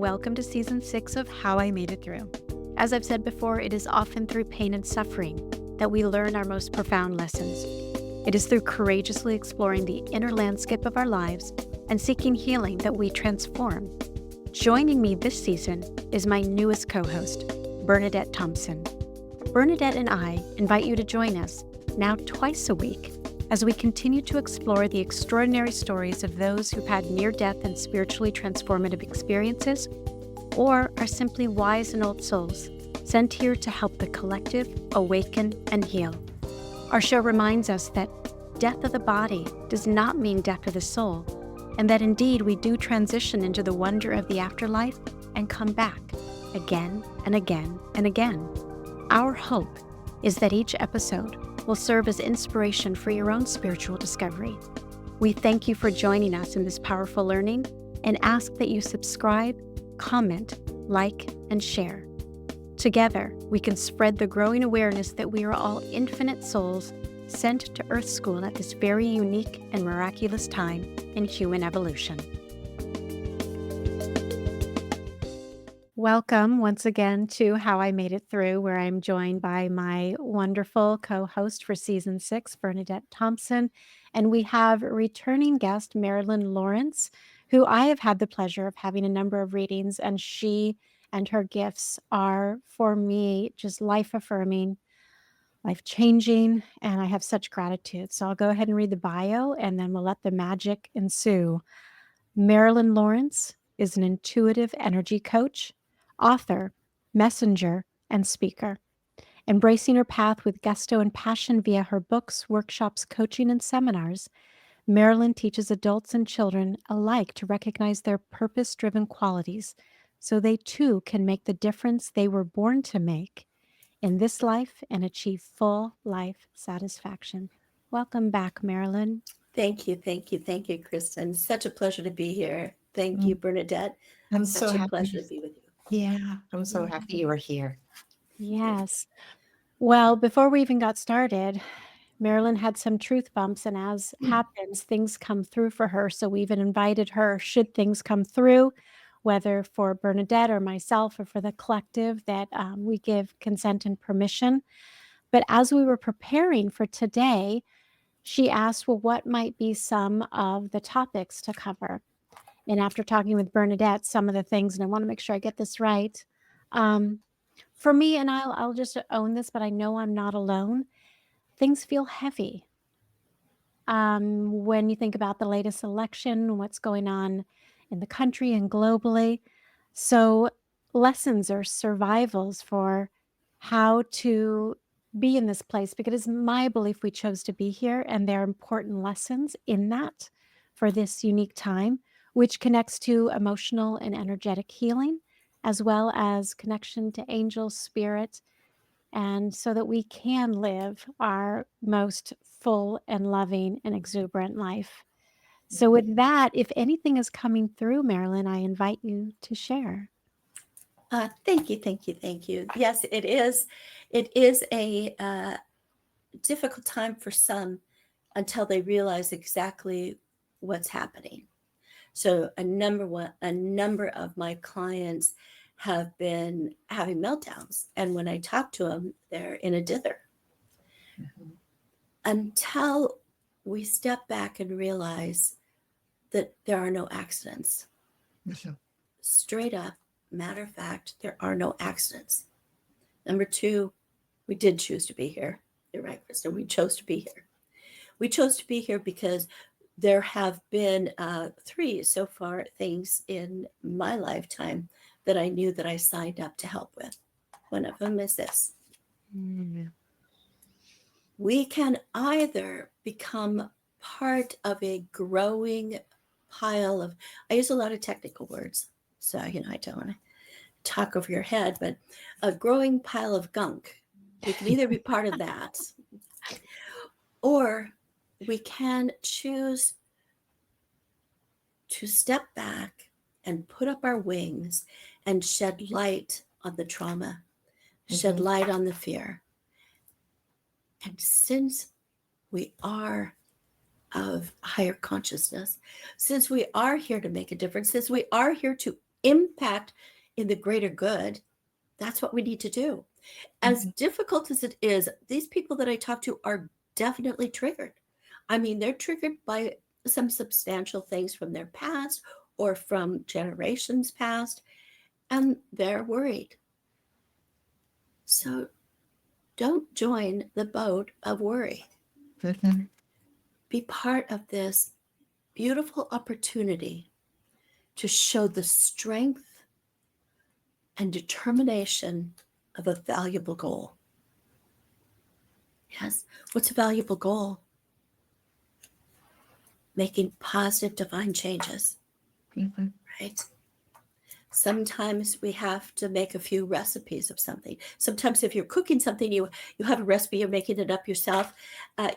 welcome to Season 6 of How I Made It Through. As I've said before, it is often through pain and suffering that we learn our most profound lessons. It is through courageously exploring the inner landscape of our lives and seeking healing that we transform. Joining me this season is my newest co-host, Bernadette Thompson. Bernadette and I invite you to join us now twice a week as we continue to explore the extraordinary stories of those who've had near-death and spiritually transformative experiences, or are simply wise and old souls sent here to help the collective awaken and heal. Our show reminds us that death of the body does not mean death of the soul, and that indeed we do transition into the wonder of the afterlife and come back again and again and again. Our hope is that each episode will serve as inspiration for your own spiritual discovery. We thank you for joining us in this powerful learning and ask that you subscribe, comment, like, and share. Together, we can spread the growing awareness that we are all infinite souls sent to Earth School at this very unique and miraculous time in human evolution. Welcome once again to How I Made It Through, where I'm joined by my wonderful co-host for Season 6, Bernadette Thompson, and we have returning guest Marilyn Lawrence, who I have had the pleasure of having a number of readings, and she and her gifts are, for me, just life-affirming, life-changing, and I have such gratitude. So I'll go ahead and read the bio, and then we'll let the magic ensue. Marilyn Lawrence is an intuitive energy coach, author, messenger, and speaker. Embracing her path with gusto and passion via her books, workshops, coaching, and seminars, Marilyn teaches adults and children alike to recognize their purpose-driven qualities so they too can make the difference they were born to make in this life and achieve full life satisfaction. Welcome back, Marilyn. Thank you, Kristin. Such a pleasure to be here. Thank you, Bernadette. I'm Such so a happy. pleasure to be with you. Yeah, I'm so happy you were here. Yes. Well, before we even got started, Marilyn had some truth bumps, and as happens, things come through for her. So we even invited her, should things come through, whether for Bernadette or myself or for the collective, that we give consent and permission. But as we were preparing for today, she asked, well, what might be some of the topics to cover? And after talking with Bernadette, some of the things, and I want to make sure I get this right. For me, and I'll just own this, but I know I'm not alone, things feel heavy. When you think about the latest election, what's going on in the country and globally. So lessons or survivals for how to be in this place, because it's my belief we chose to be here, and there are important lessons in that for this unique time, which connects to emotional and energetic healing, as well as connection to angels, spirit, and so that we can live our most full and loving and exuberant life. So with that, if anything is coming through, Marilyn, I invite you to share. Thank you. Yes, it is. It is a difficult time for some until they realize exactly what's happening. So a number of my clients have been having meltdowns, and when I talk to them, they're in a dither. Until we step back and realize that there are no accidents. Straight up, matter of fact, there are no accidents. Number two, we did choose to be here. You're right, Kristin. We chose to be here. We chose to be here because there have been 3 so far things in my lifetime that I knew that I signed up to help with. One of them is this. We can either become part of a growing pile of, I use a lot of technical words, so I don't want to talk over your head, but a growing pile of gunk. We can either be part of that, or we can choose to step back and put up our wings and shed light on the trauma, shed light on the fear. And since we are of higher consciousness, since we are here to make a difference, since we are here to impact in the greater good, that's what we need to do. As difficult as it is, these people that I talk to are definitely triggered. I mean, they're triggered by some substantial things from their past or from generations past, and they're worried. So don't join the boat of worry. Be part of this beautiful opportunity to show the strength and determination of a valuable goal. Yes, what's a valuable goal? Making positive divine changes, right? Sometimes we have to make a few recipes of something. Sometimes if you're cooking something, you have a recipe, you're making it up yourself.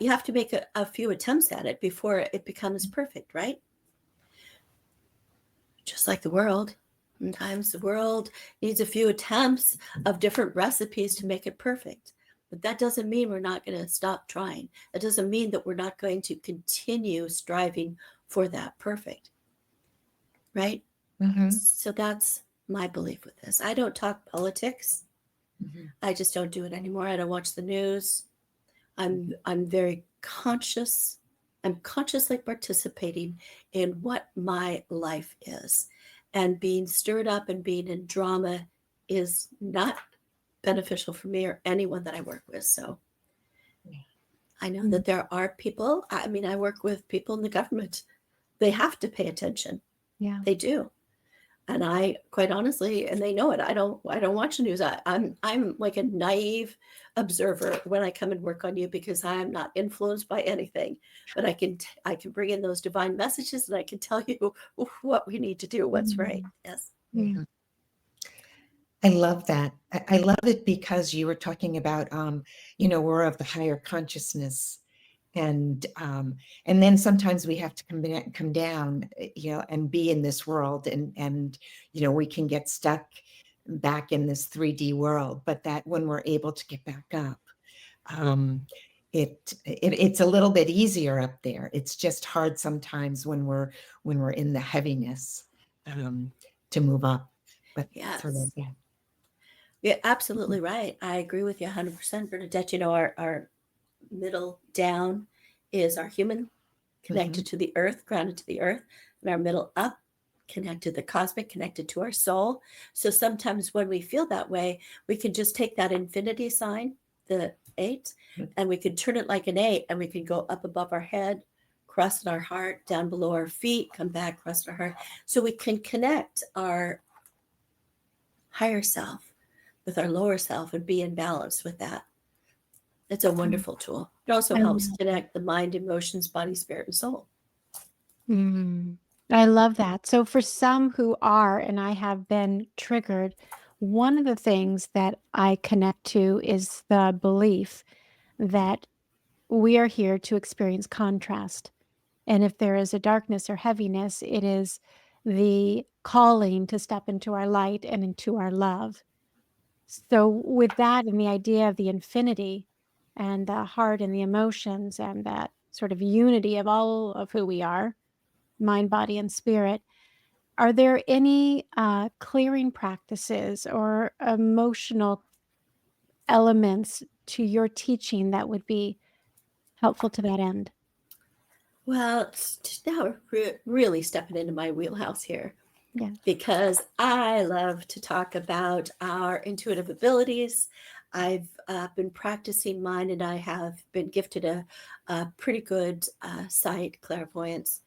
You have to make a few attempts at it before it becomes perfect, right? Just like the world. Sometimes the world needs a few attempts of different recipes to make it perfect. But that doesn't mean we're not going to stop trying. That doesn't mean that we're not going to continue striving for that perfect, right? So that's my belief with this. I don't talk politics. I just don't do it anymore. I don't watch the news. I'm very conscious. I'm consciously participating in what my life is. And being stirred up and being in drama is not beneficial for me or anyone that I work with. So I know that there are people, I mean, I work with people in the government. They have to pay attention. Yeah. They do. And I, quite honestly, and they know it. I don't watch the news. I'm like a naive observer when I come and work on you because I am not influenced by anything. But I can bring in those divine messages and I can tell you what we need to do, what's right. Yes. I love that. I love it because you were talking about, we're of the higher consciousness, and then sometimes we have to come down, and be in this world, and we can get stuck back in this 3D world. But that when we're able to get back up, it's a little bit easier up there. It's just hard sometimes when we're in the heaviness, to move up. But Yes. yeah. You're absolutely right. I agree with you 100%, Bernadette. Our middle down is our human, connected to the earth, grounded to the earth, and our middle up, connected to the cosmic, connected to our soul. So sometimes when we feel that way, we can just take that infinity sign, the 8, and we can turn it like an 8, and we can go up above our head, cross our heart, down below our feet, come back, cross our heart. So we can connect our higher self with our lower self and be in balance with that. It's a wonderful tool. It also helps connect the mind, emotions, body, spirit, and soul. I love that. So for some who are, and I have been triggered, one of the things that I connect to is the belief that we are here to experience contrast. And if there is a darkness or heaviness, it is the calling to step into our light and into our love. So with that and the idea of the infinity and the heart and the emotions and that sort of unity of all of who we are, mind, body, and spirit, are there any clearing practices or emotional elements to your teaching that would be helpful to that end? Well, now we're really stepping into my wheelhouse here. Yeah. Because I love to talk about our intuitive abilities. I've been practicing mine, and I have been gifted a pretty good sight, clairvoyance,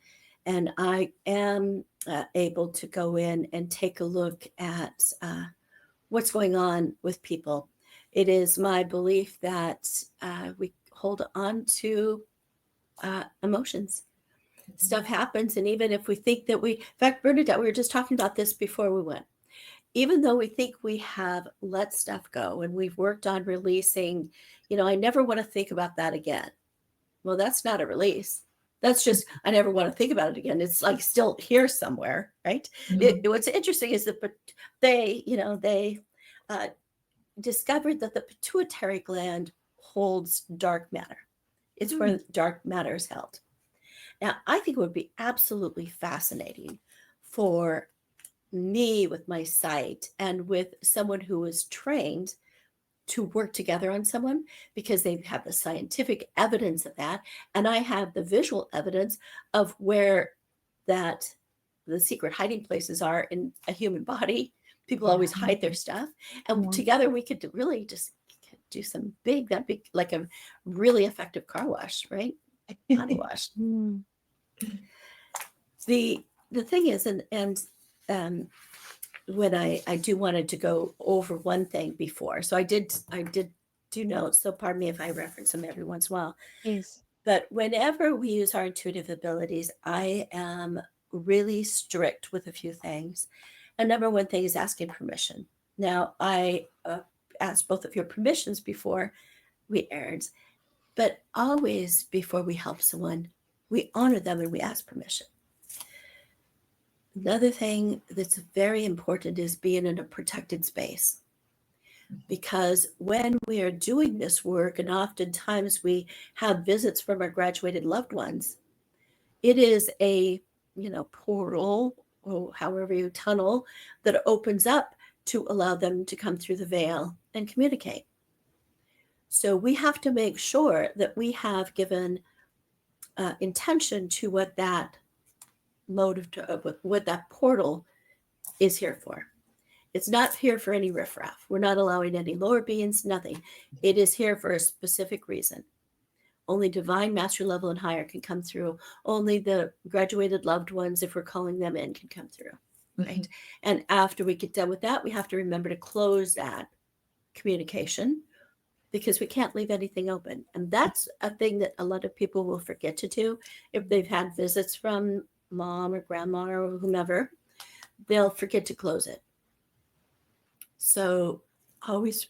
and I am able to go in and take a look at what's going on with people. It is my belief that we hold on to emotions. Stuff happens, and even if we think that in fact, Bernadette, we were just talking about this before we went. Even though we think we have let stuff go and we've worked on releasing, I never want to think about that again. Well, that's not a release. That's just, I never want to think about it again. It's like still here somewhere, right? What's interesting is that they discovered that the pituitary gland holds dark matter. It's where dark matter is held. Now, I think it would be absolutely fascinating for me with my sight and with someone who is trained to work together on someone, because they have the scientific evidence of that, and I have the visual evidence of where that the secret hiding places are in a human body. People always hide their stuff, and together we could really just do some big, that'd be like a really effective car wash, right? Body wash. The thing is, when I do wanted to go over one thing before, so I did do notes. So pardon me if I reference them every once in a while. Yes. But whenever we use our intuitive abilities, I am really strict with a few things. And number one thing is asking permission. Now, I asked both of your permissions before we aired, but always before we help someone, we honor them and we ask permission. Another thing that's very important is being in a protected space. Because when we are doing this work, and oftentimes we have visits from our graduated loved ones, it is a, portal, or however you tunnel, that opens up to allow them to come through the veil and communicate. So we have to make sure that we have given intention to what that motive, what that portal is here for. It's not here for any riffraff. We're not allowing any lower beings, nothing. It is here for a specific reason. Only divine, master level, and higher can come through. Only the graduated loved ones, if we're calling them in, can come through. Right. And after we get done with that, we have to remember to close that communication, because we can't leave anything open. And that's a thing that a lot of people will forget to do. If they've had visits from mom or grandma or whomever, they'll forget to close it. So always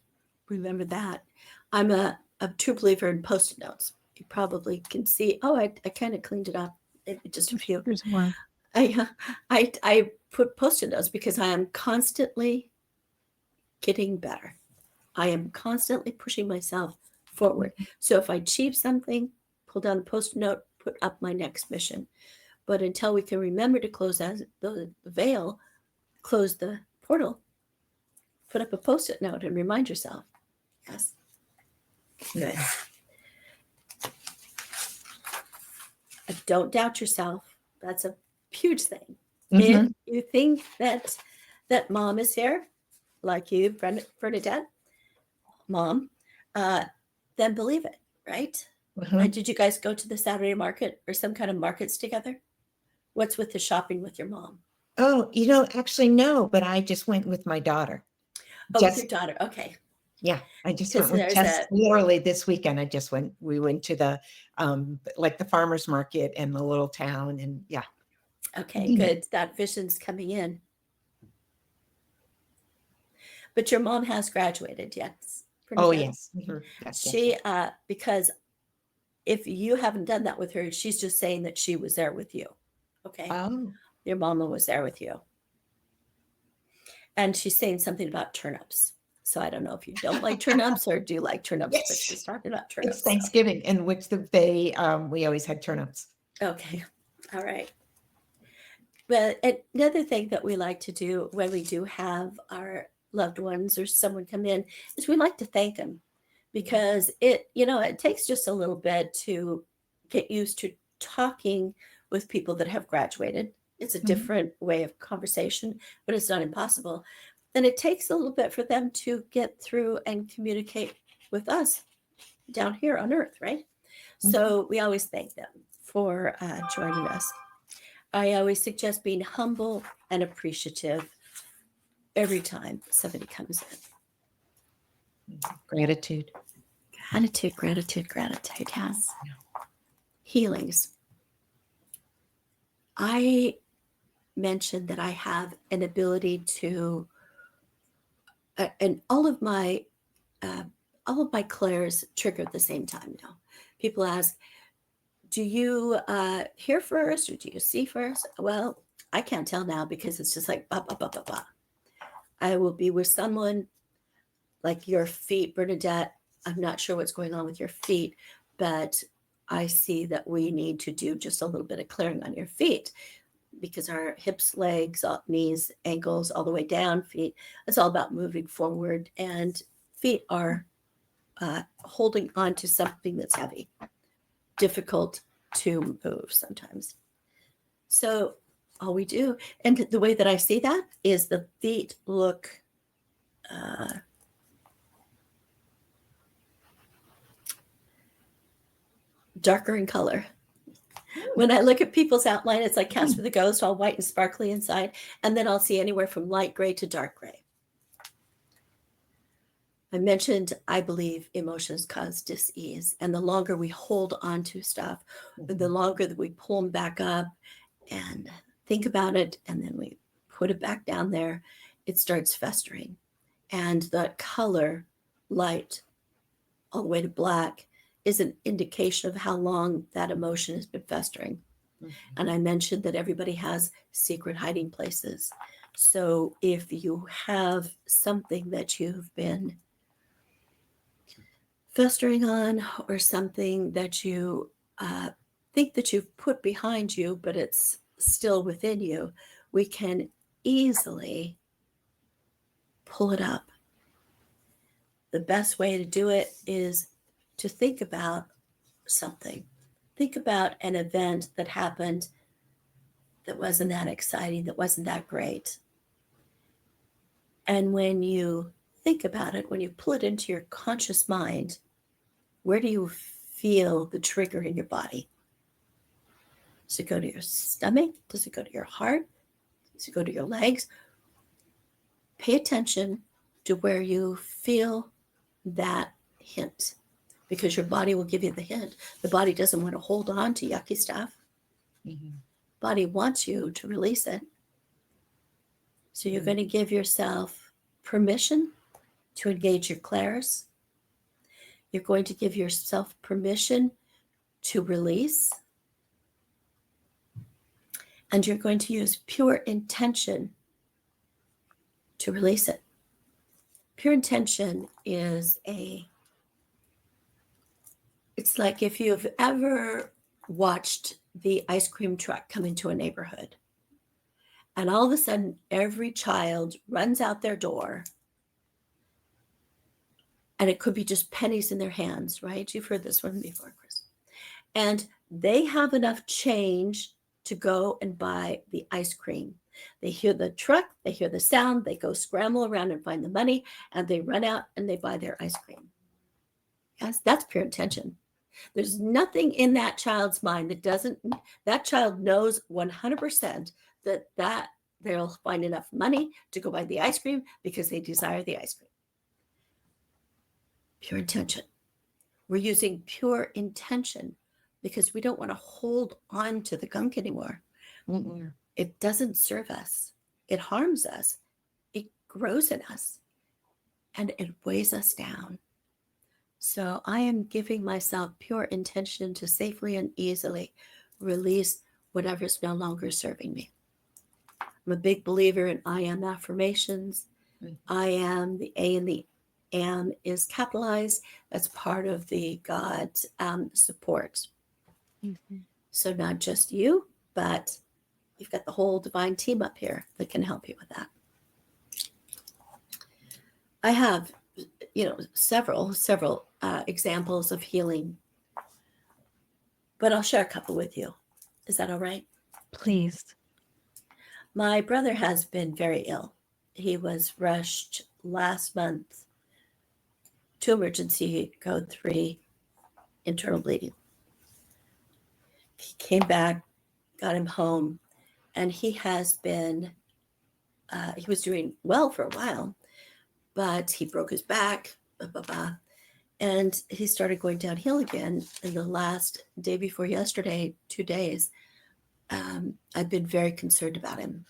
remember that. I'm a true believer in Post-it notes. You probably can see, I kind of cleaned it up. Just a few. Here's one. I put Post-it notes because I am constantly getting better. I am constantly pushing myself forward. So if I achieve something, pull down the Post-it note, put up my next mission. But until we can remember to close the veil, close the portal, put up a Post-it note and remind yourself. Yes. Good. Don't doubt yourself. That's a huge thing. If you think that mom is here, like you, Bernadette, mom, then believe it, right? Did you guys go to the Saturday market or some kind of markets together? What's with the shopping with your mom? Oh, actually, no, but I just went with my daughter. Oh, with your daughter. Okay. Yeah, I just went with Tess. Literally this weekend, we went to the, like the farmer's market and the little town, and yeah. Okay, good. That vision's coming in. But your mom has graduated, yes? Oh, yes. She, because if you haven't done that with her, she's just saying that she was there with you. Okay. Your mama was there with you. And she's saying something about turnips. So I don't know if you don't like turnips or do like turnips, but she's talking about turnips. It's Thanksgiving, in which we always had turnips. Okay. All right. But another thing that we like to do when we do have our loved ones or someone come in is we like to thank them, because it takes just a little bit to get used to talking with people that have graduated. It's a different way of conversation, but it's not impossible. And it takes a little bit for them to get through and communicate with us down here on earth, right? So we always thank them for joining us. I always suggest being humble and appreciative every time somebody comes in. Gratitude. Gratitude. Yes. Healings. I mentioned that I have an ability to, and all of my clairs trigger at the same time now. People ask, do you hear first or do you see first? Well, I can't tell now because it's just like, bah, bah, bah, bah, bah. I will be with someone like your feet, Bernadette. I'm not sure what's going on with your feet, but I see that we need to do just a little bit of clearing on your feet. because our hips, legs, knees, ankles, all the way down, feet, it's all about moving forward. And feet are holding on to something that's heavy, difficult to move sometimes. So all we do, and the way that I see that is the feet look darker in color. When I look at people's outline, it's like Casper the Ghost, all white and sparkly inside. And then I'll see anywhere from light gray to dark gray. I mentioned, I believe emotions cause dis-ease. And the longer we hold on to stuff, the longer that we pull them back up and think about it, and then we put it back down there, it starts festering. And the color, light, all the way to black, is an indication of how long that emotion has been festering. And I mentioned that everybody has secret hiding places. So if you have something that you've been festering on, or something that you think that you've put behind you, but it's still within you, we can easily pull it up. The best way to do it is to think about something. Think about an event that happened that wasn't that exciting, that wasn't that great. And when you think about it, when you pull it into your conscious mind, where do you feel the trigger in your body? Does it go to your stomach? Does it go to your heart? Does it go to your legs? Pay attention to where you feel that hint, because your body will give you the hint. The body doesn't want to hold on to yucky stuff. Body wants you to release it. So you're going to give yourself permission to engage your clairs. You're going to give yourself permission to release. And you're going to use pure intention to release it. Pure intention is it's like if you've ever watched the ice cream truck come into a neighborhood, and all of a sudden every child runs out their door, and it could be just pennies in their hands, right? You've heard this one before, Chris. And they have enough change to go and buy the ice cream. They hear the truck, they hear the sound, they go scramble around and find the money, and they run out and they buy their ice cream. Yes, that's pure intention. There's nothing in that child's mind that child knows 100% that they'll find enough money to go buy the ice cream because they desire the ice cream. Pure intention. We're using pure intention because we don't want to hold on to the gunk anymore. It doesn't serve us. It harms us. It grows in us, and it weighs us down. So I am giving myself pure intention to safely and easily release whatever's no longer serving me. I'm a big believer in I am affirmations. I am, the A and the am is capitalized. That's part of the God support. So not just you, but you've got the whole divine team up here that can help you with that. I have, several examples of healing, but I'll share a couple with you. Is that all right? Please. My brother has been very ill. He was rushed last month to emergency code 3, internal bleeding. He came back, got him home, and he has been, he was doing well for a while, but he broke his back, and he started going downhill again. In the last day before yesterday, 2 days, I've been very concerned about him.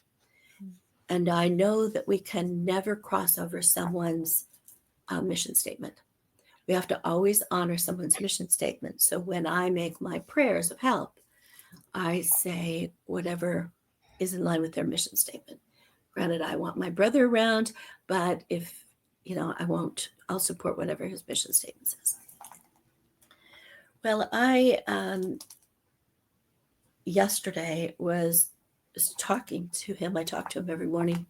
And I know that we can never cross over someone's mission statement. We have to always honor someone's mission statement. So when I make my prayers of help, I say whatever is in line with their mission statement. Granted, I want my brother around, but if, I won't, I'll support whatever his mission statement says. Well, I yesterday was was talking to him. I talked to him every morning,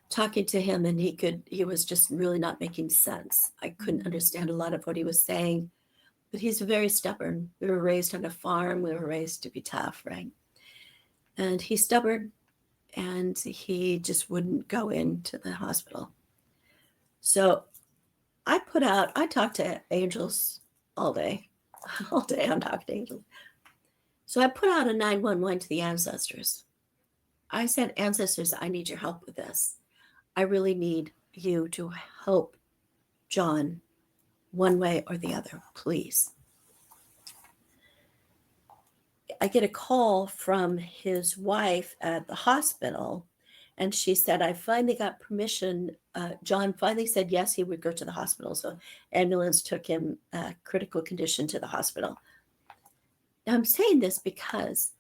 talking to him, and he was just really not making sense. I couldn't understand a lot of what he was saying, but he's very stubborn. We were raised on a farm. We were raised to be tough, right? And he's stubborn, and he just wouldn't go into the hospital. So I talked to angels all day. All day I'm talking to angels. So I put out a 911 to the ancestors. I said, ancestors, I need your help with this. I really need you to help John one way or the other, please. I get a call from his wife at the hospital, and she said, I finally got permission. John finally said yes, he would go to the hospital. So ambulance took him critical condition to the hospital. Now I'm saying this because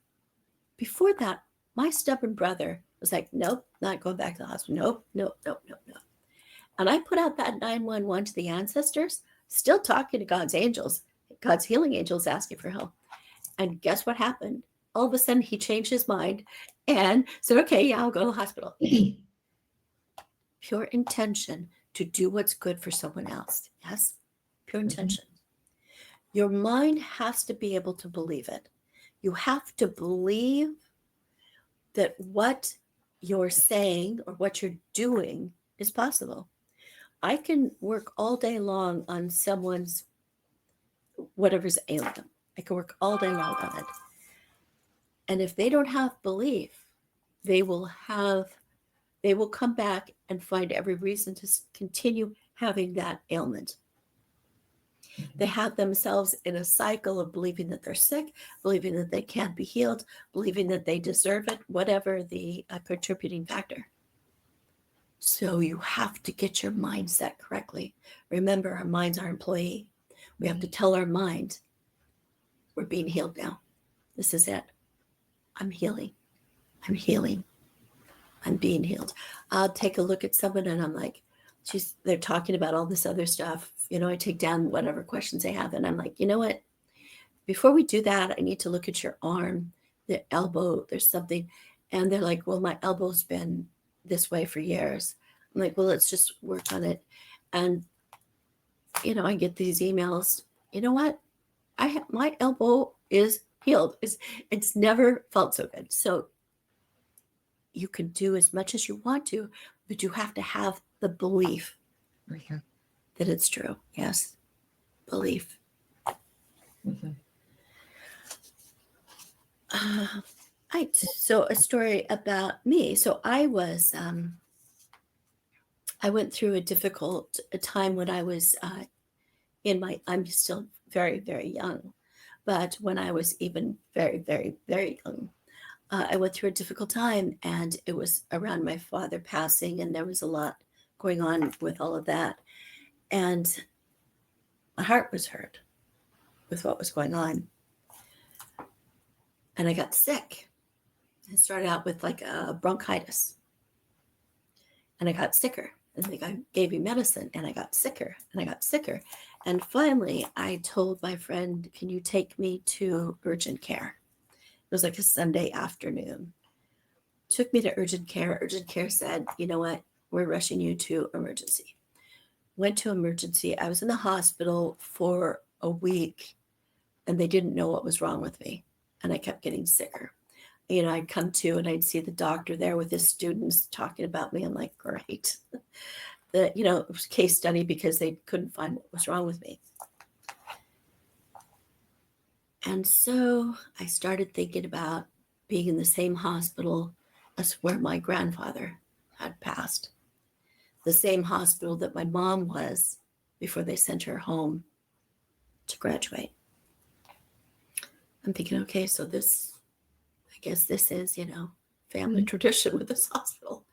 before that, my stubborn brother was like, nope, not going back to the hospital. Nope. And I put out that 911 to the ancestors, still talking to God's angels, God's healing angels asking for help. And guess what happened? All of a sudden, he changed his mind and said, okay, yeah, I'll go to the hospital. Pure intention to do what's good for someone else. Yes, pure intention. Your mind has to be able to believe it. You have to believe that what you're saying or what you're doing is possible. I can work all day long on someone's whatever's ailing them. I can work all day long on it. And if they don't have belief, they will come back and find every reason to continue having that ailment. They have themselves in a cycle of believing that they're sick, believing that they can't be healed, believing that they deserve it, whatever the contributing factor. So you have to get your mindset correctly. Remember, our mind's our employee. We have to tell our mind, we're being healed now. This is it. I'm healing. I'm healing. I'm being healed. I'll take a look at someone and I'm like, they're talking about all this other stuff. I take down whatever questions they have. And I'm like, you know what? Before we do that, I need to look at your arm, the elbow, there's something. And they're like, well, my elbow's been this way for years. I'm like, well, let's just work on it. And, I get these emails. You know what? My elbow is healed. It's never felt so good. So you can do as much as you want to, but you have to have the belief that it's true. Yes. Belief. Right. So a story about me. So I went through a difficult time when I was I'm still very, very young, but when I was even very, very, very young, I went through a difficult time, and it was around my father passing, and there was a lot going on with all of that. And my heart was hurt with what was going on. And I got sick. It started out with like a bronchitis. And I got sicker. And they gave me medicine, and I got sicker, and I got sicker. And finally, I told my friend, can you take me to urgent care? It was like a Sunday afternoon. Took me to urgent care. Urgent care said, you know what? We're rushing you to emergency. Went to emergency. I was in the hospital for a week, and they didn't know what was wrong with me. And I kept getting sicker. I'd come to and I'd see the doctor there with his students talking about me. I'm like, great. It was a case study because they couldn't find what was wrong with me. And so I started thinking about being in the same hospital as where my grandfather had passed. The same hospital that my mom was before they sent her home to graduate. I'm thinking, okay, so I guess this is, family tradition with this hospital.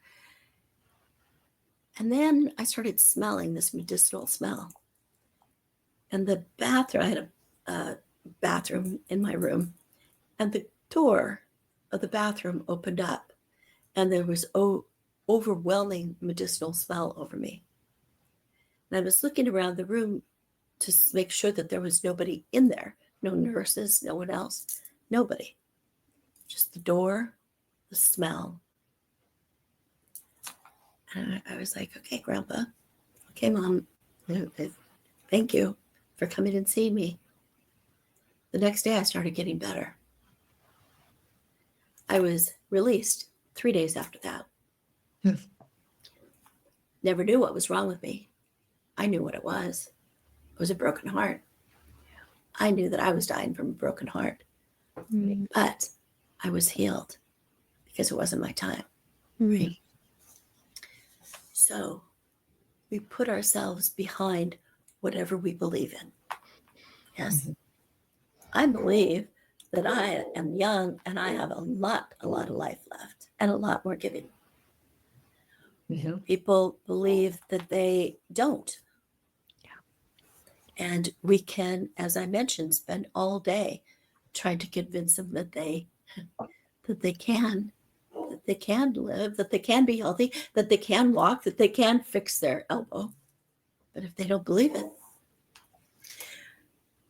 And then I started smelling this medicinal smell. And the bathroom, I had a bathroom in my room, and the door of the bathroom opened up, and there was overwhelming medicinal smell over me. And I was looking around the room to make sure that there was nobody in there, no nurses, no one else, nobody. Just the door the smell. And I was like, okay, Grandpa, okay, Mom, thank you for coming and seeing me. The next day I started getting better. I was released 3 days after that. Never knew what was wrong with me. I knew what it was. It was a broken heart. I knew that I was dying from a broken heart. But I was healed because it wasn't my time. Right? So we put ourselves behind whatever we believe in. Yes. I believe that I am young and I have a lot of life left and a lot more giving. People believe that they don't. And we can, as I mentioned, spend all day trying to convince them that they can live, that they can be healthy, that they can walk, that they can fix their elbow. But if they don't believe it,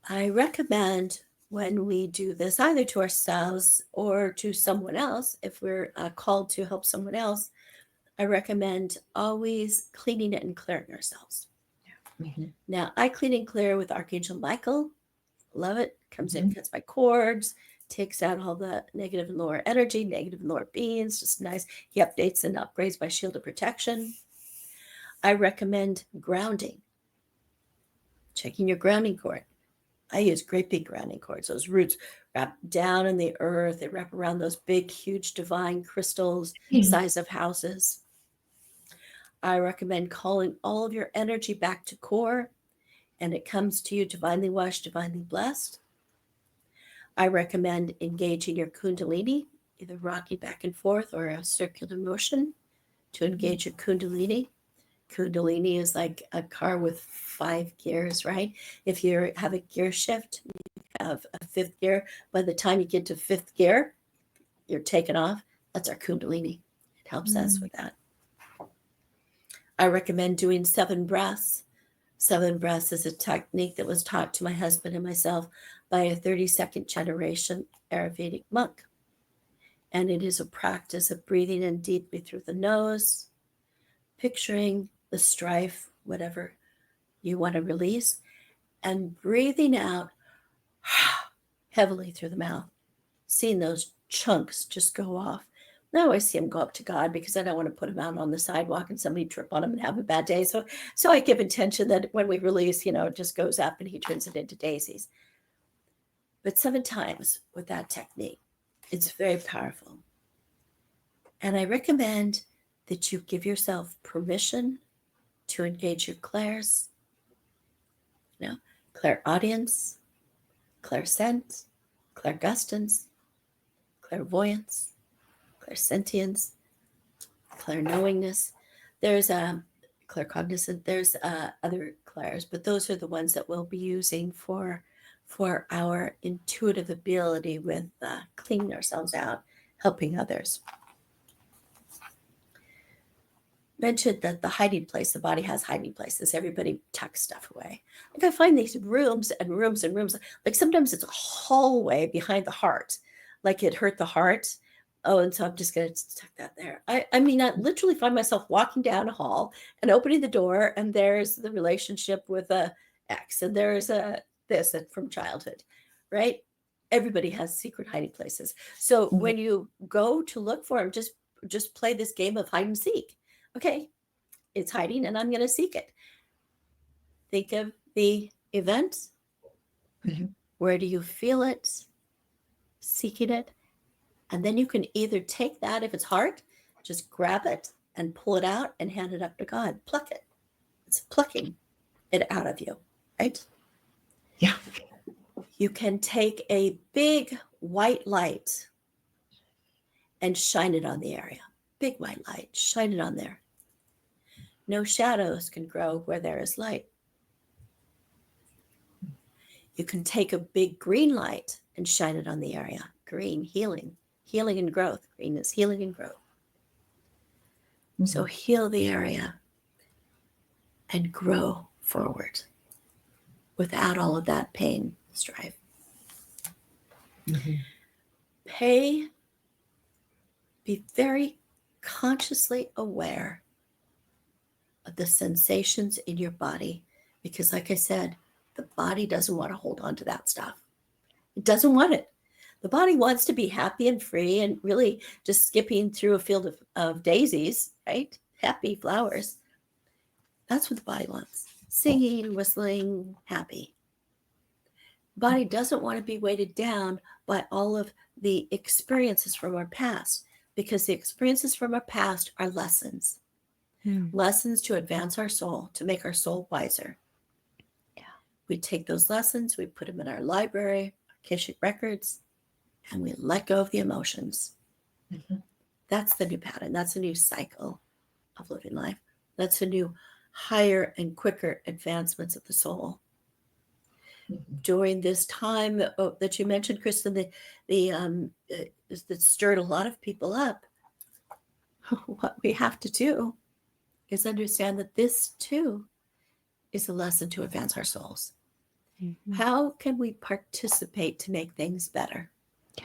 I recommend when we do this, either to ourselves or to someone else, if we're called to help someone else, I recommend always cleaning it and clearing ourselves. Now, I clean and clear with Archangel Michael. Love it. Comes in, cuts my cords, takes out all the negative and lower energy, negative and lower beings. Just nice. He updates and upgrades my shield of protection. I recommend grounding. Checking your grounding cord. I use great big grounding cords. Those roots wrap down in the earth. They wrap around those big, huge divine crystals, size of houses. I recommend calling all of your energy back to core, and it comes to you divinely washed, divinely blessed. I recommend engaging your Kundalini, either rocking back and forth or a circular motion to engage your Kundalini. Kundalini is like a car with 5 gears, right? If you have a gear shift, you have a 5th gear. By the time you get to 5th gear, you're taken off. That's our Kundalini. It helps us with that. I recommend doing 7 breaths. 7 breaths is a technique that was taught to my husband and myself by a 32nd generation Ayurvedic monk. And it is a practice of breathing in deeply through the nose, picturing the strife, whatever you want to release, and breathing out heavily through the mouth, seeing those chunks just go off. I always see them go up to God because I don't want to put them out on the sidewalk and somebody trip on them and have a bad day. So I give intention that when we release, it just goes up and he turns it into daisies. But 7 times with that technique, it's very powerful. And I recommend that you give yourself permission to engage your clairs, clairaudience, clairsent, clairgustance, clairvoyance, clairsentience, clairknowingness. There's a claircognizant. There's other clairs, but those are the ones that we'll be using for our intuitive ability with cleaning ourselves out, helping others. Mentioned that the hiding place, the body has hiding places. Everybody tucks stuff away. Like I find these rooms and rooms and rooms. Like sometimes it's a hallway behind the heart, like it hurt the heart. Oh, and so I'm just going to tuck that there. I mean, I literally find myself walking down a hall and opening the door, and there's the relationship with a ex, and there's this from childhood, right? Everybody has secret hiding places. So when you go to look for them, just play this game of hide and seek. Okay, it's hiding, and I'm going to seek it. Think of the event. Where do you feel it? Seeking it. And then you can either take that, if it's hard, just grab it and pull it out and hand it up to God. Pluck it. It's plucking it out of you, right? Yeah. You can take a big white light and shine it on the area. Big white light, shine it on there. No shadows can grow where there is light. You can take a big green light and shine it on the area. Green, healing and growth. Green is healing and growth. So heal the area and grow forward without all of that pain, strife. Pay be very consciously aware of the sensations in your body, because like I said, the body doesn't want to hold on to that stuff. It doesn't want it. The body wants to be happy and free and really just skipping through a field of daisies, right? Happy flowers. That's what the body wants. Singing, whistling, happy. The body doesn't want to be weighted down by all of the experiences from our past, because the experiences from our past are lessons. Lessons to advance our soul, to make our soul wiser. Yeah. We take those lessons, we put them in our library, Akashic records, and we let go of the emotions. Mm-hmm. That's the new pattern. That's a new cycle of living life. That's a new higher and quicker advancements of the soul. Mm-hmm. During this time that you mentioned, Kristin, that stirred a lot of people up, what we have to do is understand that this too is a lesson to advance our souls. Mm-hmm. How can we participate to make things better? Yeah.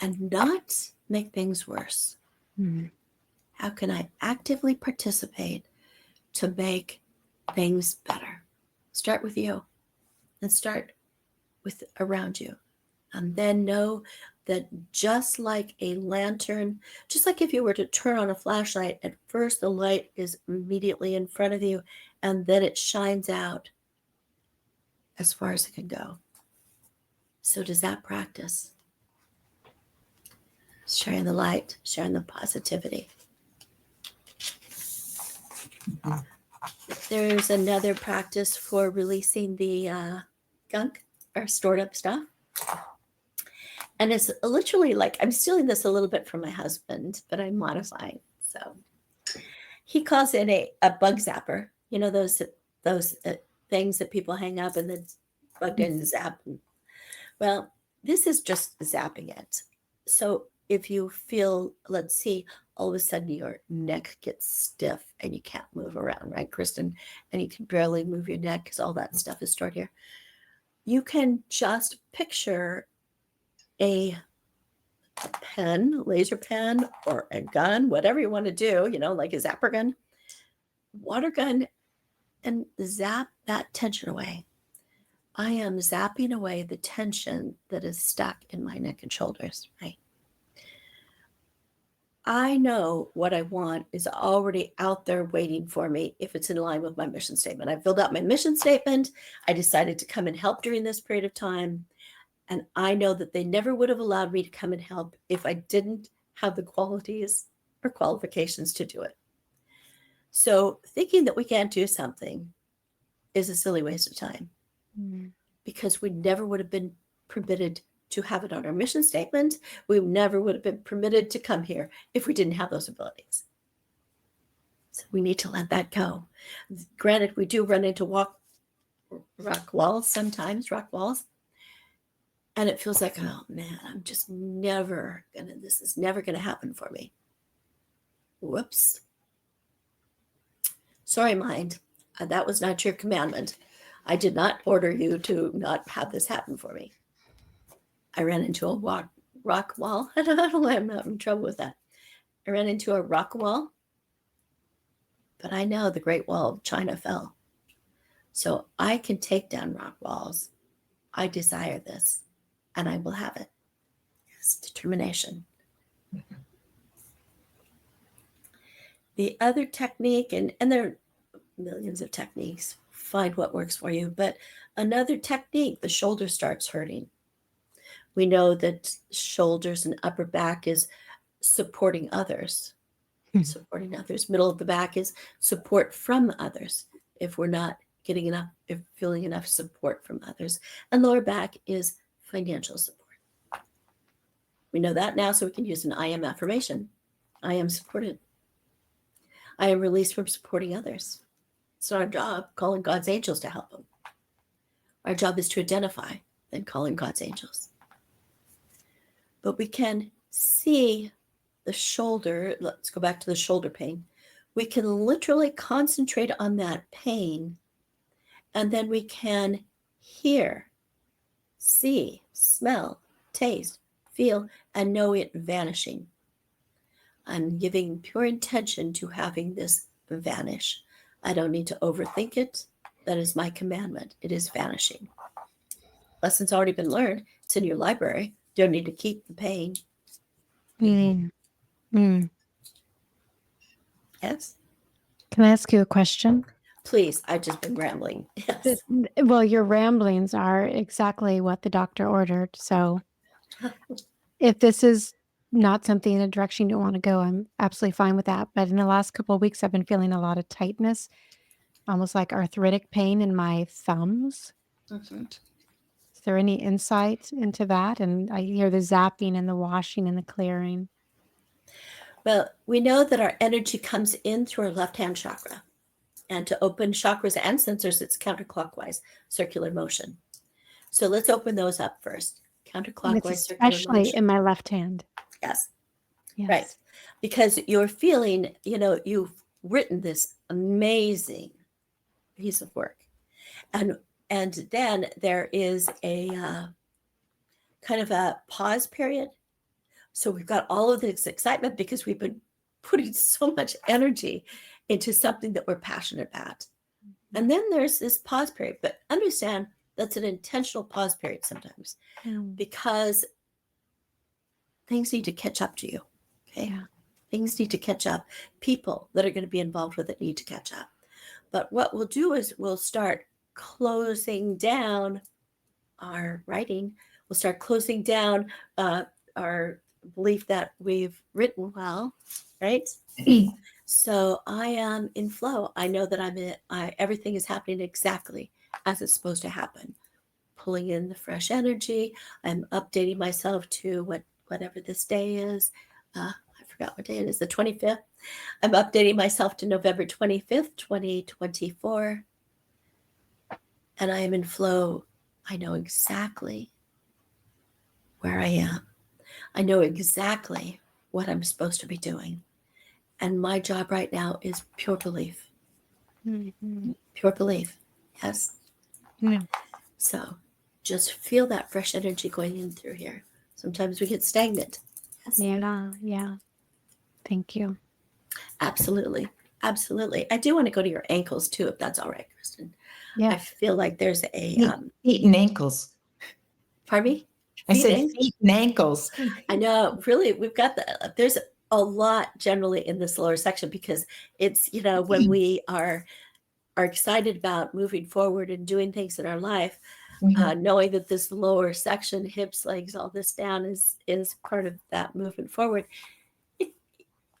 And not make things worse? Mm-hmm. How can I actively participate to make things better? Start with you and start with around you. And then know that just like a lantern, just like if you were to turn on a flashlight, at first the light is immediately in front of you, and then it shines out as far as it can go. So does that practice. Sharing the light, sharing the positivity. Mm-hmm. There's another practice for releasing the gunk or stored up stuff. And it's literally like, I'm stealing this a little bit from my husband, but I'm modifying. So he calls it a bug zapper. You know, those things that people hang up and then bug and zap. Well, this is just zapping it. So if you feel, let's see, all of a sudden your neck gets stiff and you can't move around, right, Kristin? And you can barely move your neck because all that stuff is stored here. You can just picture a pen, laser pen, or a gun, whatever you want to do, you know, like a zapper gun, water gun, and zap that tension away. I am zapping away the tension that is stuck in my neck and shoulders, right? I know what I want is already out there waiting for me if it's in line with my mission statement. I filled out my mission statement. I decided to come and help during this period of time. And I know that they never would have allowed me to come and help if I didn't have the qualities or qualifications to do it. So thinking that we can't do something is a silly waste of time, because we never would have been permitted to have it on our mission statement. We never would have been permitted to come here if we didn't have those abilities. So we need to let that go. Granted, we do run into rock walls sometimes, and it feels like, oh man, I'm just this is never gonna happen for me. Whoops. Sorry, mind. That was not your commandment. I did not order you to not have this happen for me. I ran into a rock wall. I don't know why I'm not in trouble with that. I ran into a rock wall, but I know the Great Wall of China fell. So I can take down rock walls. I desire this, and I will have it. It's determination. The other technique, and there are millions of techniques, find what works for you, but another technique, the shoulder starts hurting. We know that shoulders and upper back is supporting others. Supporting others. Middle of the back is support from others. If we're not getting enough, if feeling enough support from others. And lower back is financial support. We know that now, so we can use an I am affirmation. I am supported. I am released from supporting others. It's not our job calling God's angels to help them. Our job is to identify, then calling God's angels. But we can see the shoulder. Let's go back to the shoulder pain. We can literally concentrate on that pain, and then we can hear, see, smell, taste, feel, and know it vanishing. I'm giving pure intention to having this vanish. I don't need to overthink it. That is my commandment. It is vanishing. Lesson's already been learned. It's in your library. Don't need to keep the pain. Yes? Can I ask you a question? Please, I've just been rambling. Yes. Well, your ramblings are exactly what the doctor ordered. So if this is not something in a direction you don't want to go, I'm absolutely fine with that. But in the last couple of weeks, I've been feeling a lot of tightness, almost like arthritic pain in my thumbs. Mhm. Is there any insight into that? And I hear the zapping and the washing and the clearing. Well, we know that our energy comes in through our left-hand chakra. And to open chakras and sensors, it's counterclockwise, circular motion. So let's open those up first. And it's Counterclockwise, circular especially motion. in my left hand. Yes. Yes. Right. Because you're feeling, you've written this amazing piece of work. And then there is a kind of a pause period. So we've got all of this excitement because we've been putting so much energy into something that we're passionate about. And then there's this pause period. But understand that's an intentional pause period sometimes because things need to catch up to you. Okay. Yeah. Things need to catch up. People that are going to be involved with it need to catch up. But what we'll do is we'll start closing down our writing. We'll start closing down our belief that we've written well, right? So I am in flow. I know that everything is happening exactly as it's supposed to happen. Pulling in the fresh energy. I'm updating myself to whatever this day is. I forgot what day it is, the 25th. I'm updating myself to November 25th, 2024. And I am in flow. I know exactly where I am. I know exactly what I'm supposed to be doing. And my job right now is pure belief. Pure belief. Yes. So just feel that fresh energy going in through here. Sometimes we get stagnant. Yes. Yeah. Thank you. Absolutely. Absolutely. I do want to go to your ankles too, if that's all right, Kristin. Yeah. I feel like there's a feet and ankles. Pardon me? I said and- feet and ankles. I know. Really, we've got there's a lot generally in this lower section because it's, when we are excited about moving forward and doing things in our life, knowing that this lower section, hips, legs, all this down is part of that movement forward.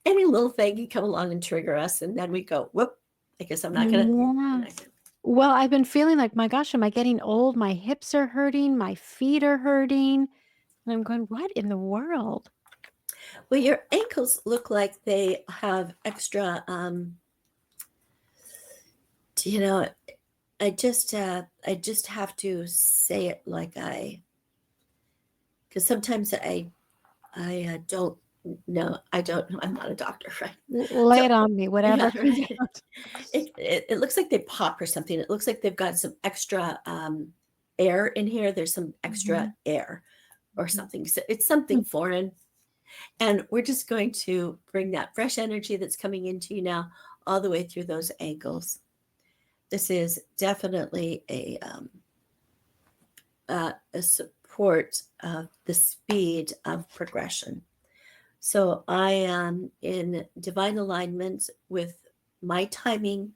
Any little thing can come along and trigger us, and then we go, whoop, I guess I'm not gonna. Well, I've been feeling like, my gosh, am I getting old? My hips are hurting, my feet are hurting. And I'm going, what in the world? Well, your ankles look like they have extra, I just have to say it like because sometimes I don't know. I don't know. I'm not a doctor, right? Lay it on me, whatever. Yeah, right. It looks like they pop or something. It looks like they've got some extra air in here. There's some extra air or something. So it's something foreign. And we're just going to bring that fresh energy that's coming into you now all the way through those ankles. This is definitely a support of the speed of progression. So I am in divine alignment with my timing,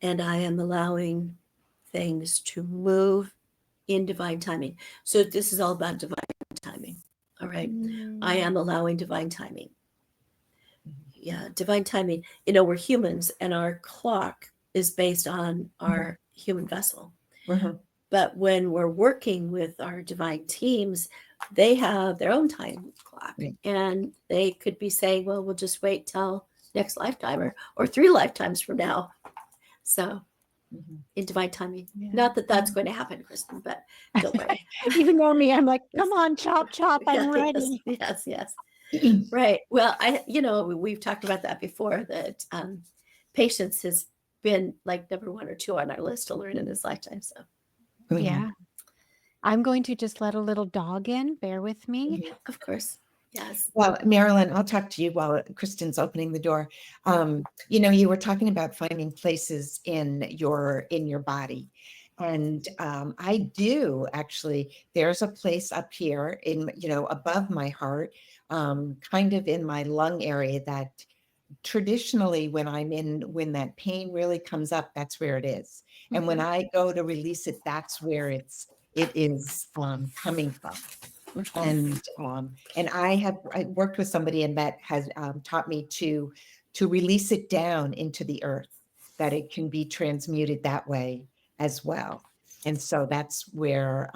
and I am allowing things to move in divine timing. So this is all about divine timing. All right. I am allowing divine timing. Yeah, divine timing. We're humans, and our clock is based on our human vessel. But when we're working with our divine teams, they have their own time clock. And they could be saying, well, we'll just wait till next lifetime or 3 lifetimes from now. So in divine timing. Not that that's going to happen, Kristin, but don't worry. Even though me, I'm like, come on, chop, I'm ready. Yes. Right. Well, we've talked about that before, that patience has been like number 1 or 2 on our list to learn in this lifetime. So yeah. I'm going to just let a little dog in. Bear with me. Of course. Yes. Well, Marilyn, I'll talk to you while Kristin's opening the door. You were talking about finding places in your body. And I do actually, there's a place up here in, above my heart, kind of in my lung area that traditionally when that pain really comes up, that's where it is. And when I go to release it, that's where it is coming from. And I worked with somebody and that has taught me to release it down into the earth, that it can be transmuted that way as well. And so that's where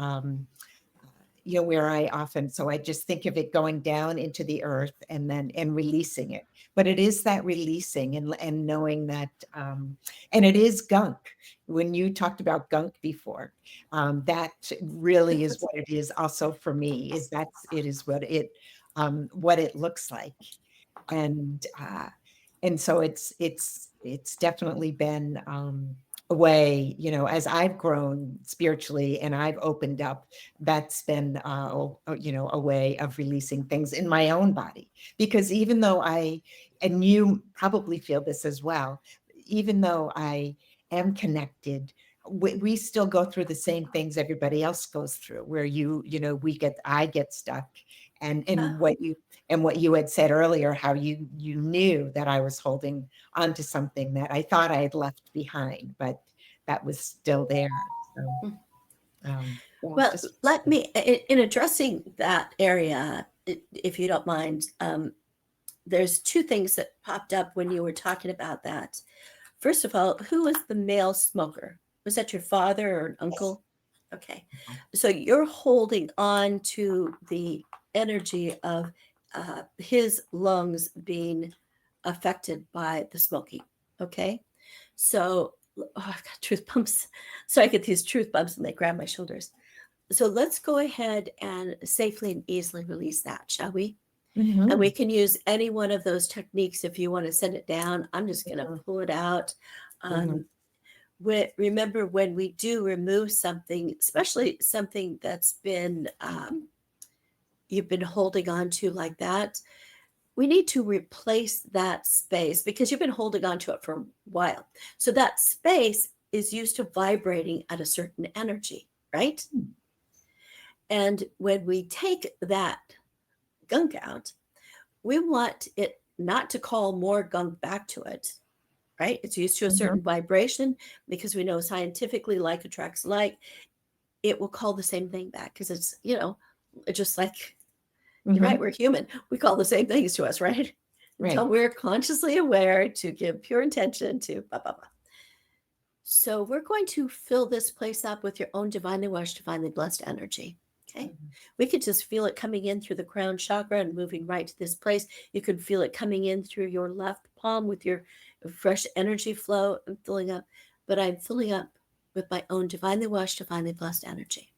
where I often, so I just think of it going down into the earth and releasing it. But it is that releasing and knowing that, and it is gunk. When you talked about gunk before, that really is what it is also for me, it is what it looks like. And so it's definitely been a way, as I've grown spiritually and I've opened up, that's been a way of releasing things in my own body. Because even though and you probably feel this as well, even though I am connected, we still go through the same things everybody else goes through, where I get stuck. And what you had said earlier, how you knew that I was holding onto something that I thought I had left behind, but that was still there. So, well, let me, in addressing that area, if you don't mind, there's two things that popped up when you were talking about that. First of all, who was the male smoker? Was that your father or an uncle? Okay. So you're holding on to the energy of his lungs being affected by the smoking. Okay. So, I've got truth bumps. So I get these truth bumps and they grab my shoulders. So let's go ahead and safely and easily release that, shall we? Mm-hmm. And we can use any one of those techniques if you want to send it down. I'm just going to pull it out. Remember, when we do remove something, especially something that's been you've been holding on to like that, we need to replace that space because you've been holding on to it for a while. So that space is used to vibrating at a certain energy, right? And when we take that gunk out, we want it not to call more gunk back to it, right? It's used to a certain vibration because we know scientifically like attracts like. It will call the same thing back because it's, just like, you're right, we're human. We call the same things to us, right? Until we're consciously aware to give pure intention to blah, blah, blah. So we're going to fill this place up with your own divinely washed, divinely blessed energy. Okay. We could just feel it coming in through the crown chakra and moving right to this place. You could feel it coming in through your left palm with your fresh energy flow and filling up. But I'm filling up with my own divinely washed, divinely blessed energy.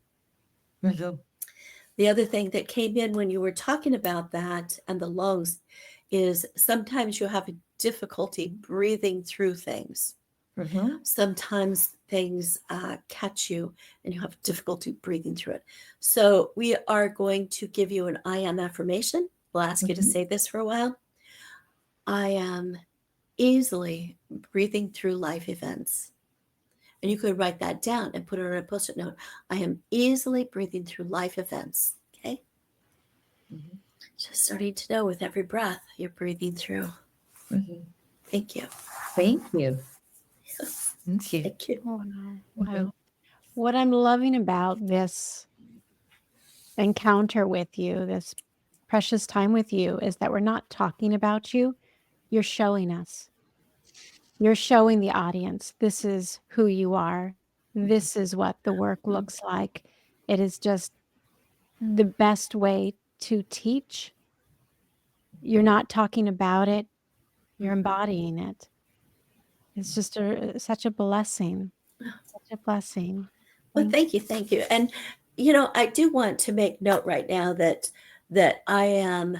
The other thing that came in when you were talking about that and the lungs is sometimes you have a difficulty breathing through things. Sometimes things catch you and you have difficulty breathing through it. So we are going to give you an I am affirmation. We'll ask you to say this for a while. I am easily breathing through life events. And you could write that down and put it on a post-it note. I am easily breathing through life events. Okay. Just starting to know with every breath you're breathing through. Thank you. Thank you. Thank you. Oh, wow. What I'm loving about this encounter with you, this precious time with you, is that we're not talking about you. You're showing us. You're showing the audience, this is who you are. This is what the work looks like. It is just the best way to teach. You're not talking about it. You're embodying it. It's just such a blessing. Such a blessing. Well, thank you. Thank you. And, I do want to make note right now that I am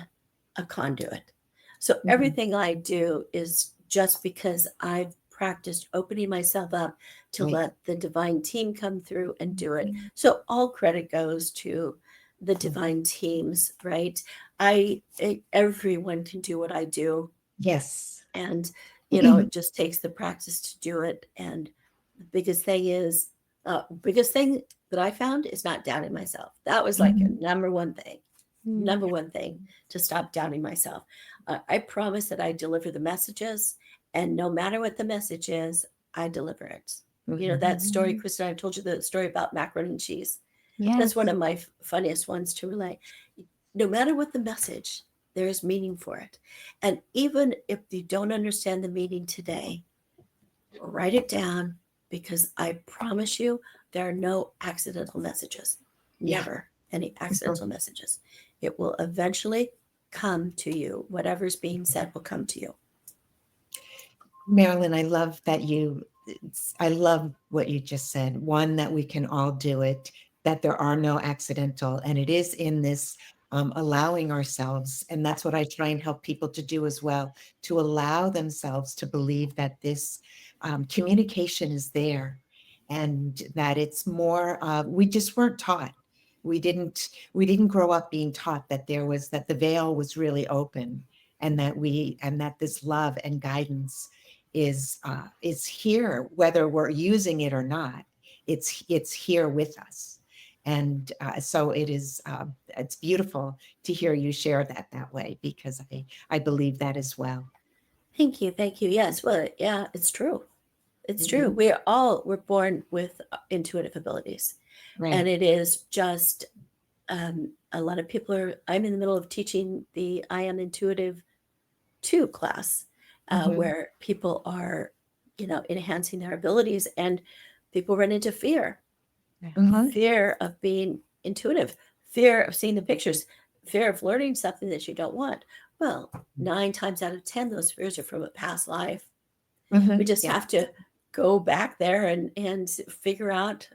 a conduit. So everything I do is just because I've practiced opening myself up to let the divine team come through and do it. So all credit goes to the divine teams, right? everyone can do what I do. Yes. And, it just takes the practice to do it. And the biggest thing that I found is not doubting myself. That was like a number one thing to stop doubting myself. I promise that I deliver the messages, and no matter what the message is, I deliver it. That story, Kristin, I told you the story about macaroni and cheese. Yes. That's one of my funniest ones to relay. No matter what the message, there is meaning for it. And even if you don't understand the meaning today, write it down, because I promise you there are no accidental messages. Never any accidental messages. It will eventually come to you. Whatever's being said will come to you. Marilyn, I love what you just said. One, that we can all do it, that there are no accidental, and it is in this allowing ourselves. And that's what I try and help people to do as well, to allow themselves to believe that this communication is there, and that it's more, we just weren't taught. We didn't grow up being taught that that the veil was really open, and that this love and guidance is here, whether we're using it or not. It's here with us. And so it's beautiful to hear you share that way, because I believe that as well. Thank you. Yes. Well, yeah, it's true. It's true. We're born with intuitive abilities. Right. And it is just a lot of people I'm in the middle of teaching the I Am Intuitive 2 class, where people are, enhancing their abilities, and people run into fear. Fear of being intuitive, fear of seeing the pictures, fear of learning something that you don't want. Well, 9 times out of 10, those fears are from a past life. We just have to go back there and figure out,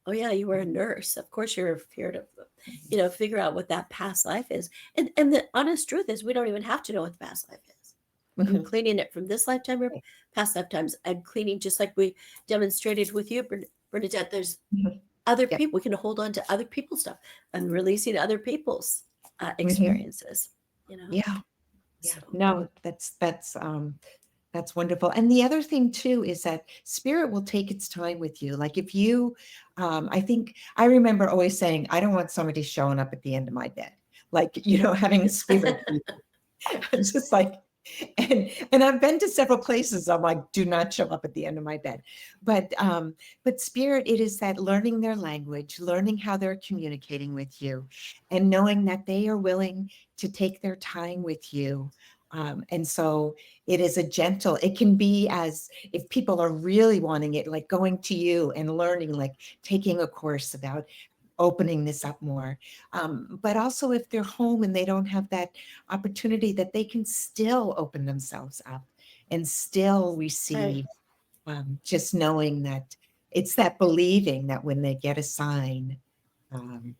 oh yeah, you were a nurse. Of course you're feared of, figure out what that past life is. And the honest truth is, we don't even have to know what the past life is. I'm cleaning it from this lifetime or past lifetimes. I'm cleaning, just like we demonstrated with you, Bernadette. There's other people. We can hold on to other people's stuff and releasing other people's experiences. Yeah. So. No, that's wonderful. And the other thing too is that spirit will take its time with you. Like if you, I remember always saying, I don't want somebody showing up at the end of my bed, like, having a spirit. It's just like, and I've been to several places. I'm like, do not show up at the end of my bed. But spirit, it is that learning their language, learning how they're communicating with you, and knowing that they are willing to take their time with you. And so it is it can be, as if people are really wanting it, like going to you and learning, like taking a course about opening this up more. But also if they're home and they don't have that opportunity, that they can still open themselves up and still receive, just knowing that it's that believing that when they get a sign,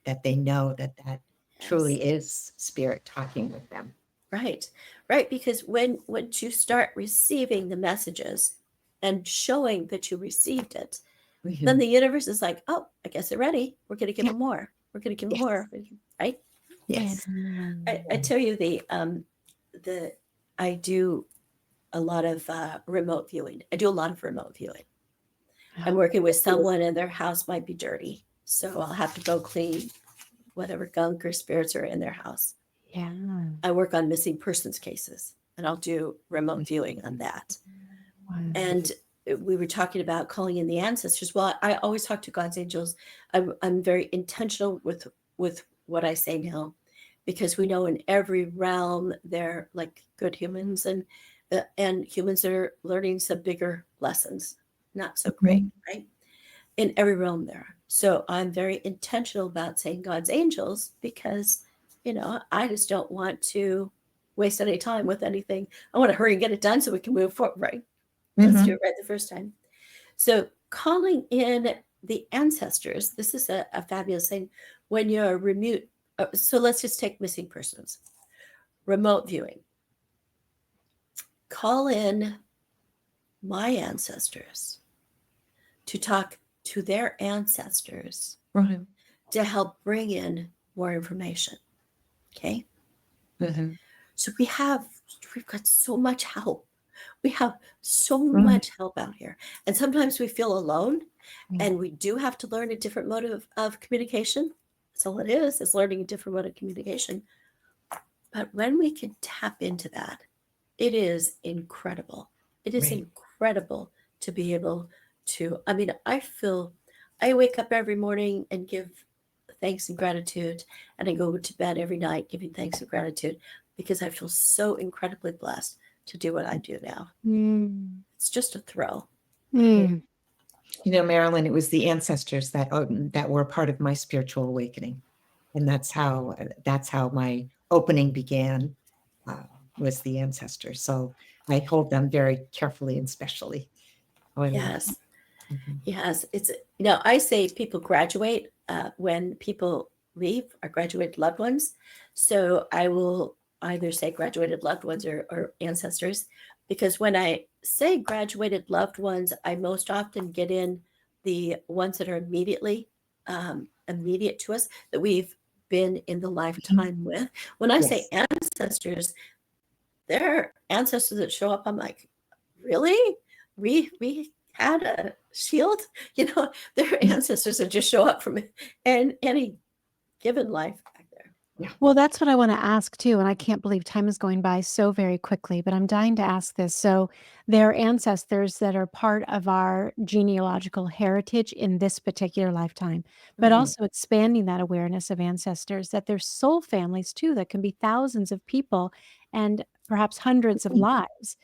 that they know that truly is spirit talking with them. Right. Because once you start receiving the messages and showing that you received it, then the universe is like, oh, I guess they're ready. We're going to give them more. We're going to give them more. Right? Yes. I tell you, I do a lot of remote viewing. I'm working with someone and their house might be dirty, so I'll have to go clean whatever gunk or spirits are in their house. Yeah. I work on missing persons cases, and I'll do remote viewing on that. Wow. And we were talking about calling in the ancestors. Well, I always talk to God's angels. I'm very intentional with what I say now, because we know in every realm they're like good humans, and humans that are learning some bigger lessons, not so great, right? In every realm there. So I'm very intentional about saying God's angels, because I just don't want to waste any time with anything. I want to hurry and get it done so we can move forward, right? Let's do it right the first time. So calling in the ancestors, this is a fabulous thing when you're remote. So let's just take missing persons. Remote viewing. Call in my ancestors to talk to their ancestors to help bring in more information. Okay. Mhm. So we've got so much help. We have so much help out here. And sometimes we feel alone, and we do have to learn a different mode of communication. That's all it is learning a different mode of communication. But when we can tap into that, it is incredible. It is Right. incredible to be able to, I mean, I wake up every morning and give thanks and gratitude, and I go to bed every night giving thanks and gratitude because I feel so incredibly blessed to do what I do now. It's just a thrill. You know, Marilyn, it was the ancestors that were part of my spiritual awakening, and that's how my opening began. Was the ancestors, so I hold them very carefully and specially. Yes. Mhm. Yes. It's, I say people graduate when people leave, or graduated loved ones. So I will either say graduated loved ones or ancestors, because when I say graduated loved ones, I most often get in the ones that are immediate to us, that we've been in the lifetime with. When I say Yes. ancestors, there are ancestors that show up. I'm like, really? We had a shield? There are ancestors that just show up from any given life back there. Well, that's what I want to ask too. And I can't believe time is going by so very quickly, but I'm dying to ask this. So there are ancestors that are part of our genealogical heritage in this particular lifetime, but Mhm. also expanding that awareness of ancestors, that there's soul families too, that can be thousands of people and perhaps hundreds of lives.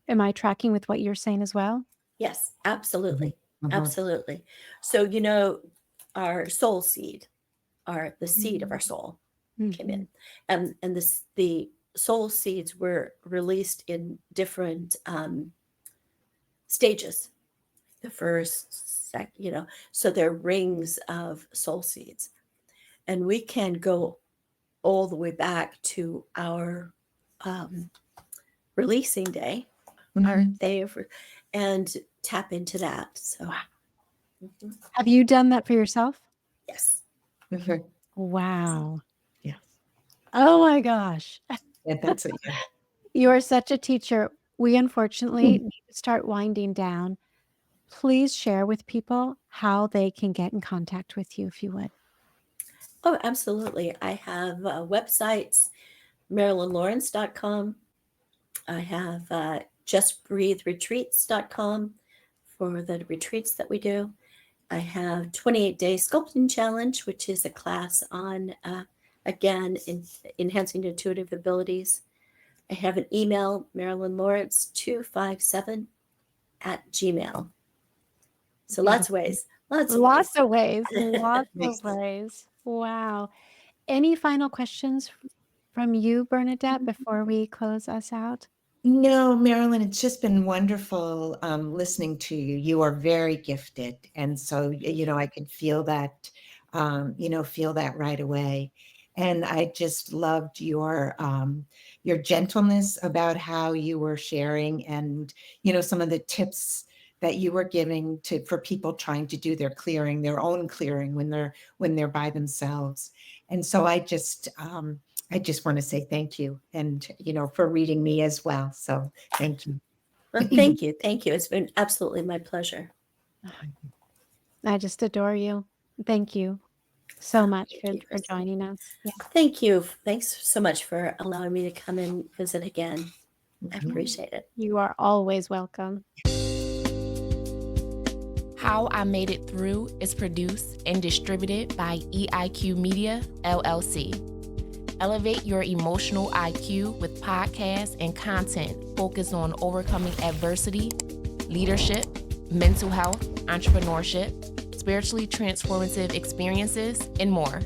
Am I tracking with what you're saying as well? Yes, absolutely. Mhm. Absolutely. So, our soul seed, the seed of our soul came in. And the soul seeds were released in different stages. The first, so they're rings of soul seeds. And we can go all the way back to our releasing day, our day of, and tap into that. So, Have you done that for yourself? yes. Wow. Yes. Oh my gosh. Yeah, that's it. You are such a teacher. We unfortunately need to start winding down. Please share with people how they can get in contact with you, if you would. Oh, absolutely. I have websites, MarilynLawrence.com. I have JustBreatheRetreats.com for the retreats that we do. I have 28-day sculpting challenge, which is a class on, again, enhancing intuitive abilities. I have an email, MarilynLawrence257@gmail. So lots of ways. Lots of ways. Lots of ways. Lots Makes of ways. Wow. Any final questions from you, Bernadette, before we close us out? No, Marilyn, it's just been wonderful listening to you. You are very gifted. And so, I can feel that, feel that right away. And I just loved your gentleness about how you were sharing, and, some of the tips that you were giving for people trying to do their own clearing when they're by themselves. And so I just want to say thank you, and, for reading me as well. So thank you. Well, thank you. Thank you. It's been absolutely my pleasure. I just adore you. Thank you so much Thank you, for Kristin. joining us. Yeah. Thank you. Thanks so much for allowing me to come and visit again. I appreciate it. You are always welcome. How I Made It Through is produced and distributed by EIQ Media, LLC. Elevate your emotional IQ with podcasts and content focused on overcoming adversity, leadership, mental health, entrepreneurship, spiritually transformative experiences, and more.